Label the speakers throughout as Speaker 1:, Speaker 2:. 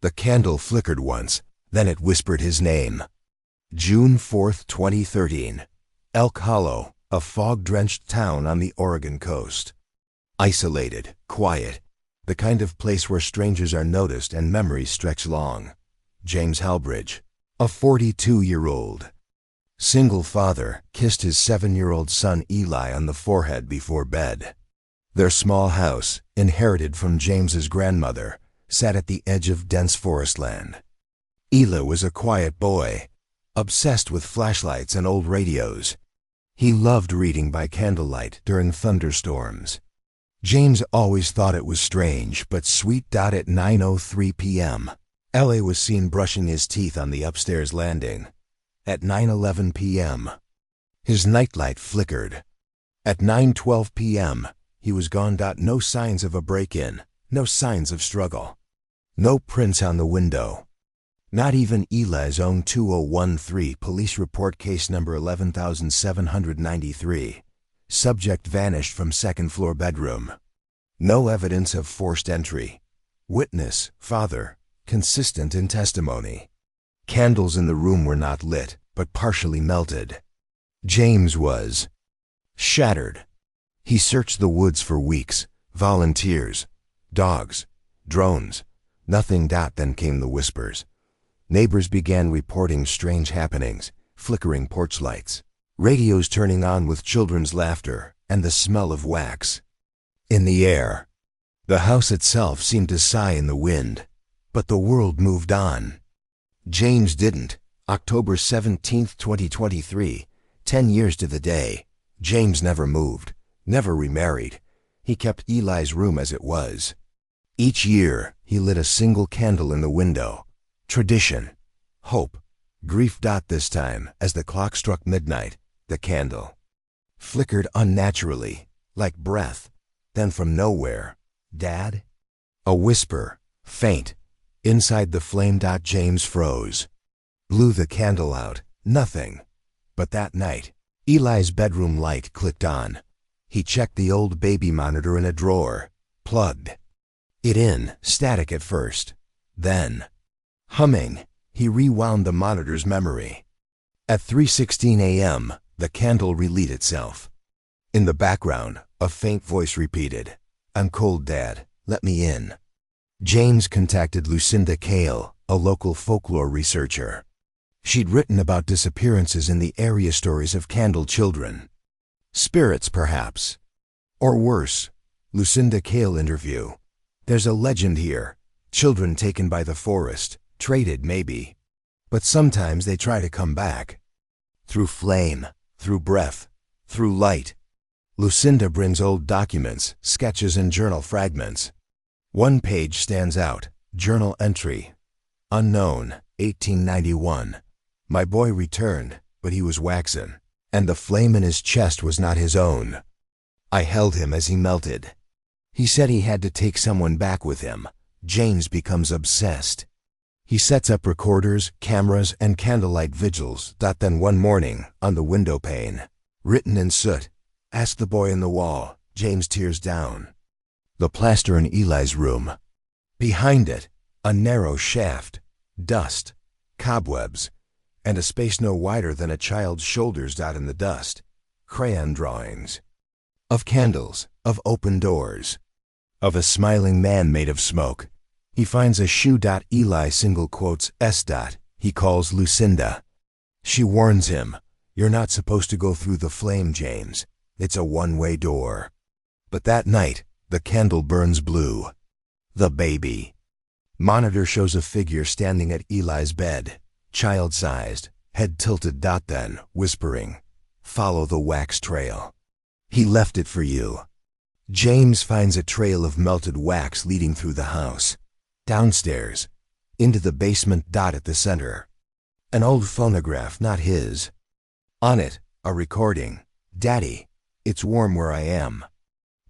Speaker 1: The candle flickered once, then it whispered his name. June 4th, 2013. Elk Hollow, a fog-drenched town on the Oregon coast. Isolated, quiet, the kind of place where strangers are noticed and memories stretch long. James Halbridge, a 42-year-old single father, kissed his 7-year-old son Eli on the forehead before bed. Their small house, inherited from James's grandmother, sat at the edge of dense forest land. Eli was a quiet boy, obsessed with flashlights and old radios. He loved reading by candlelight during thunderstorms. James always thought it was strange but sweet. At 9:03 p.m., Eli was seen brushing his teeth on the upstairs landing. At 9:11 p.m., his nightlight flickered. At 9:12 p.m., he was gone. No signs of a break-in, no signs of struggle. No prints on the window. Not even Eli's own 2013 police report, case number 11793. Subject vanished from second-floor bedroom. No evidence of forced entry. Witness, father, consistent in testimony. Candles in the room were not lit, but partially melted. James was shattered. He searched the woods for weeks. Volunteers, dogs, drones, nothing. Then came the whispers. Neighbors began reporting strange happenings, flickering porch lights, radios turning on with children's laughter, and the smell of wax in the air. The house itself seemed to sigh in the wind, but the world moved on. James didn't. October 17, 2023, 10 years to the day. James never moved, never remarried. He kept Eli's room as it was. Each year, he lit a single candle in the window. Tradition, hope, grief. This time, as the clock struck midnight, the candle flickered unnaturally, like breath. Then from nowhere, "Dad?" A whisper, faint, inside the flame. James froze. Blew the candle out. Nothing. But that night, Eli's bedroom light clicked on. He checked the old baby monitor in a drawer, plugged it in, static at first. Then, humming, he rewound the monitor's memory. At 3:16 a.m., the candle relit itself. In the background, a faint voice repeated, "I'm cold, Dad. Let me in." James contacted Lucinda Cale, a local folklore researcher. She'd written about disappearances in the area, stories of candle children. Spirits, perhaps. Or worse. Lucinda Cale interview. "There's a legend here. Children taken by the forest, traded maybe. But sometimes they try to come back. Through flame, through breath, through light." Lucinda brings old documents, sketches, and journal fragments. One page stands out. Journal entry. Unknown, 1891. "My boy returned, but he was waxen, and the flame in his chest was not his own. I held him as he melted. He said he had to take someone back with him." James becomes obsessed. He sets up recorders, cameras, and candlelight vigils. Then one morning, on the window pane, written in soot, "Ask the boy in the wall." James tears down. The plaster in Eli's room. Behind it, a narrow shaft, dust, cobwebs, and a space no wider than a child's shoulders. In the dust, crayon drawings. Of candles, of open doors, of a smiling man made of smoke. He finds a shoe. Eli single quotes S. He calls Lucinda. She warns him, "You're not supposed to go through the flame, James. It's a one-way door." But that night, the candle burns blue. The baby. Monitor shows a figure standing at Eli's bed, child-sized, head tilted. Then, whispering, "Follow the wax trail. He left it for you." James finds a trail of melted wax leading through the house, downstairs, into the basement. At the center, an old phonograph, not his. On it, a recording. "Daddy, it's warm where I am.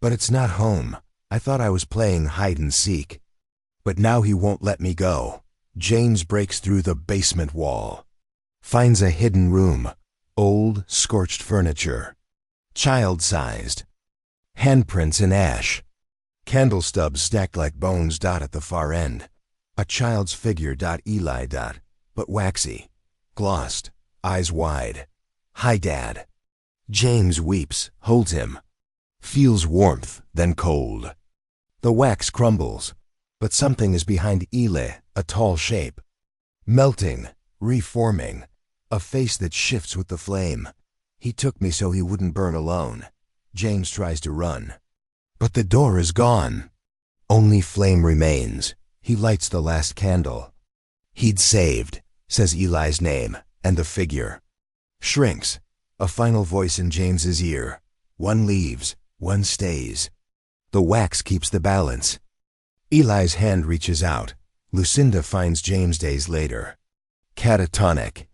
Speaker 1: But it's not home. I thought I was playing hide and seek. But now he won't let me go." James breaks through the basement wall. Finds a hidden room. Old, scorched furniture. Child-sized. Handprints in ash. Candle stubs stacked like bones. At the far end, A child's figure. Eli. But waxy. Glossed. Eyes wide. Hi, Dad. James weeps, holds him. Feels warmth, then cold. The wax crumbles, but something is behind Eli, a tall shape. Melting, reforming, a face that shifts with the flame. He took me so he wouldn't burn alone. James tries to run. But the door is gone. Only flame remains. He lights the last candle. He'd saved, says Eli's name, and the figure shrinks. A final voice in James's ear. One leaves, one stays. The wax keeps the balance. Eli's hand reaches out. Lucinda finds James days later. Catatonic.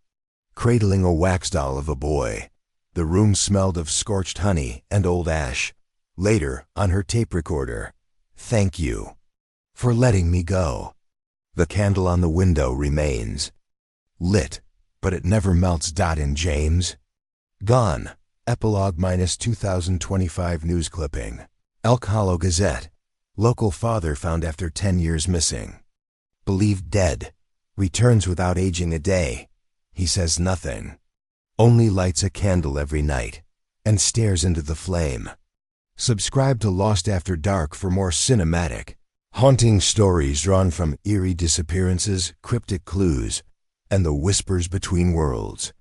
Speaker 1: Cradling a wax doll of a boy. The room smelled of scorched honey and old ash. Later, on her tape recorder, "Thank you for letting me go." The candle on the window remains. Lit, but it never melts. In James. Gone. Epilogue -2025 news clipping. Elk Hollow Gazette. Local father found after 10 years missing. Believed dead. Returns without aging a day. He says nothing. Only lights a candle every night and stares into the flame. Subscribe to Lost After Dark for more cinematic, haunting stories drawn from eerie disappearances, cryptic clues, and the whispers between worlds.